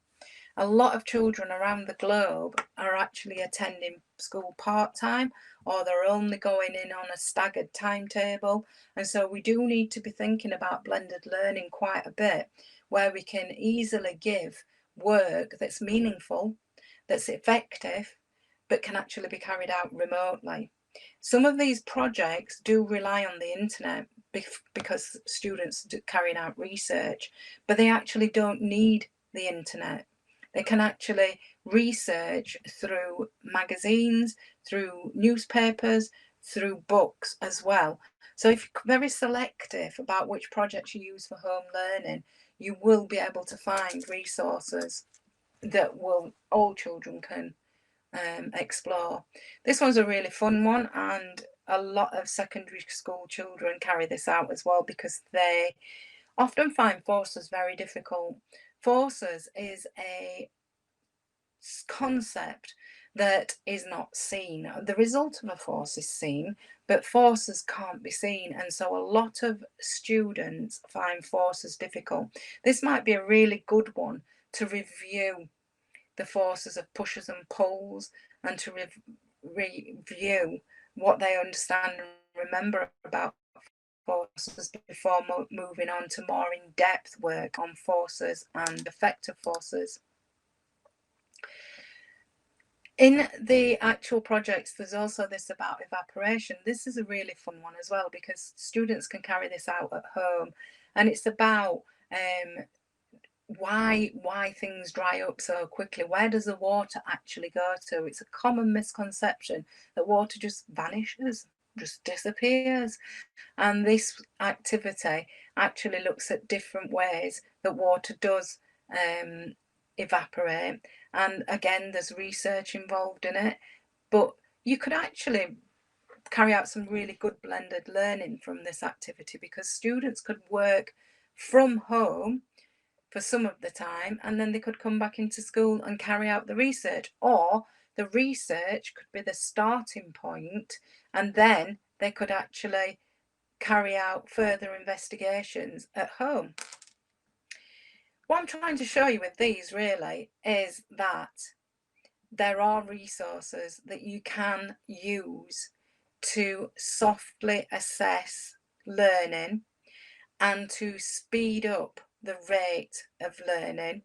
B: A lot of children around the globe are actually attending school part-time, or they're only going in on a staggered timetable. And so we do need to be thinking about blended learning quite a bit, where we can easily give work that's meaningful, that's effective, but can actually be carried out remotely. Some of these projects do rely on the internet because students are carrying out research, but they actually don't need the internet. They can actually research through magazines, through newspapers, through books as well. So if you're very selective about which projects you use for home learning, you will be able to find resources that all children can explore. This one's a really fun one, and a lot of secondary school children carry this out as well because they often find forces very difficult. Forces is a concept that is not seen. The result of a force is seen, but forces can't be seen. And so a lot of students find forces difficult. This might be a really good one to review the forces of pushes and pulls, and to review what they understand and remember about forces before moving on to more in-depth work on forces and effective forces. In the actual projects, there's also this about evaporation. This is a really fun one as well because students can carry this out at home, and it's about why things dry up so quickly. Where does the water actually go to? It's a common misconception that water just vanishes, just disappears. And this activity actually looks at different ways that water does evaporate. And again, there's research involved in it, but you could actually carry out some really good blended learning from this activity because students could work from home for some of the time, and then they could come back into school and carry out the research, or the research could be the starting point, and then they could actually carry out further investigations at home. What I'm trying to show you with these really is that there are resources that you can use to softly assess learning and to speed up the rate of learning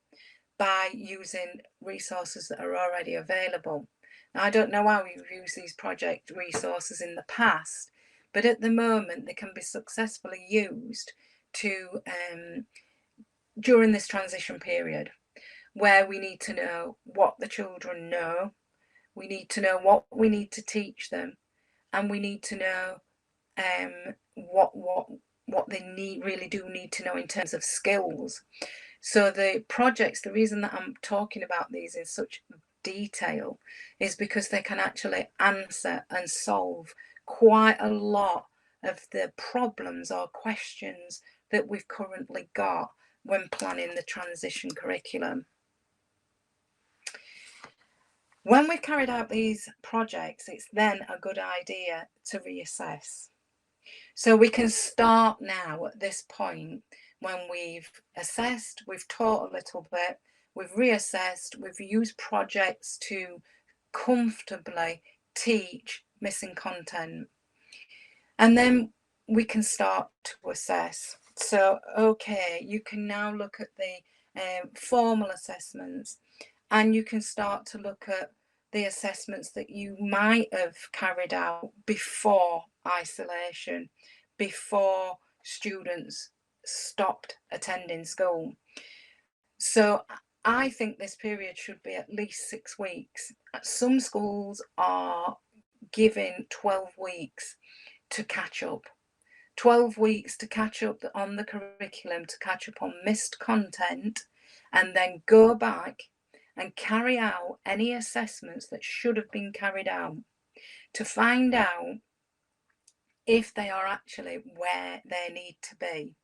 B: by using resources that are already available. Now, I don't know how you've used these project resources in the past, but at the moment they can be successfully used to during this transition period where we need to know what the children know, we need to know what we need to teach them, and we need to know what they really do need to know in terms of skills. So the projects, the reason that I'm talking about these in such detail is because they can actually answer and solve quite a lot of the problems or questions that we've currently got when planning the transition curriculum. When we've carried out these projects, it's then a good idea to reassess. So we can start now at this point when we've assessed, we've taught a little bit, we've reassessed, we've used projects to comfortably teach missing content. And then we can start to assess. So, okay, you can now look at the formal assessments, and you can start to look at the assessments that you might have carried out before isolation, before students stopped attending school. So I think this period should be at least 6 weeks. Some schools are given 12 weeks to catch up. 12 weeks to catch up on the curriculum, to catch up on missed content, and then go back and carry out any assessments that should have been carried out to find out if they are actually where they need to be.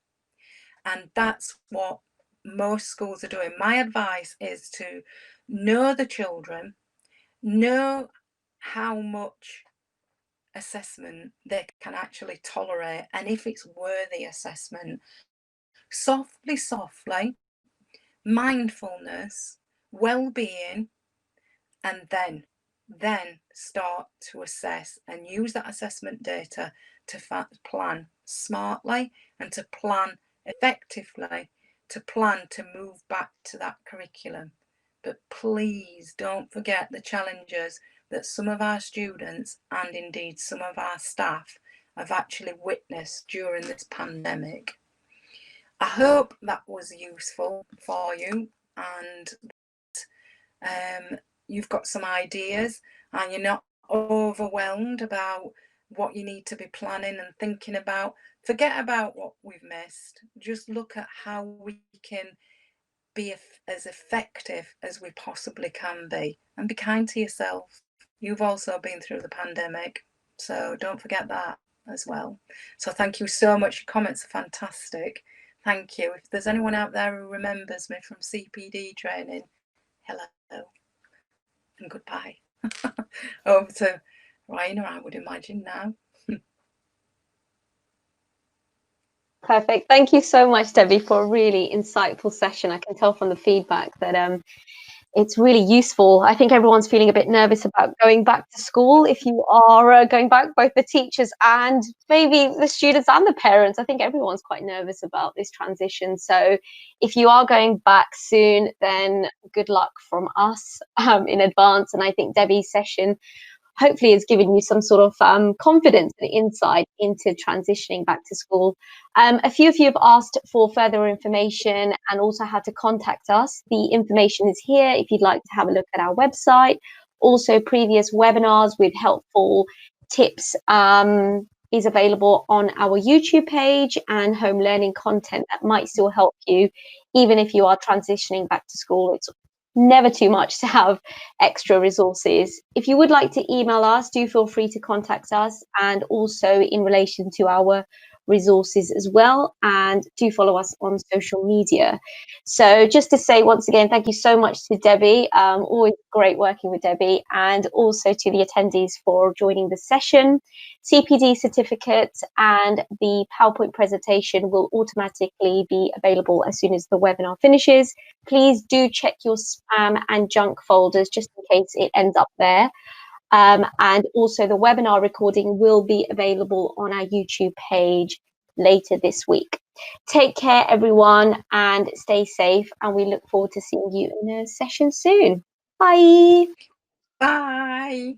B: And that's what most schools are doing. My advice is to know the children, know how much assessment they can actually tolerate, and if it's worthy assessment. Softly, mindfulness, well-being, and then start to assess and use that assessment data to plan smartly and to plan effectively, to plan to move back to that curriculum. But please don't forget the challenges that some of our students and indeed some of our staff have actually witnessed during this pandemic. I hope that was useful for you, and you've got some ideas and you're not overwhelmed about what you need to be planning and thinking about. Forget about what we've missed. Just look at how we can be as effective as we possibly can be, and be kind to yourself. You've also been through the pandemic, so don't forget that as well. So thank you so much. Your comments are fantastic. Thank you. If there's anyone out there who remembers me from CPD training, hello and goodbye. Over to Raina, I would imagine now.
A: Perfect. Thank you so much, Debbie, for a really insightful session. I can tell from the feedback that it's really useful. I think everyone's feeling a bit nervous about going back to school. If you are going back, both the teachers and maybe the students and the parents, I think everyone's quite nervous about this transition. So if you are going back soon, then good luck from us in advance. And I think Debbie's session hopefully has given you some sort of confidence and insight into transitioning back to school. A few of you have asked for further information and also how to contact us. The information is here if you'd like to have a look at our website. Also, previous webinars with helpful tips is available on our YouTube page, and home learning content that might still help you even if you are transitioning back to school. It's never too much to have extra resources. If you would like to email us, do feel free to contact us, and also in relation to our resources as well, and do follow us on social media. So just to say once again, thank you so much to Debbie, always great working with Debbie, and also to the attendees for joining the session. CPD certificate and the PowerPoint presentation will automatically be available as soon as the webinar finishes. Please do check your spam and junk folders just in case it ends up there. And also the webinar recording will be available on our YouTube page later this week. Take care, everyone, and stay safe. And we look forward to seeing you in a session soon. Bye.
B: Bye.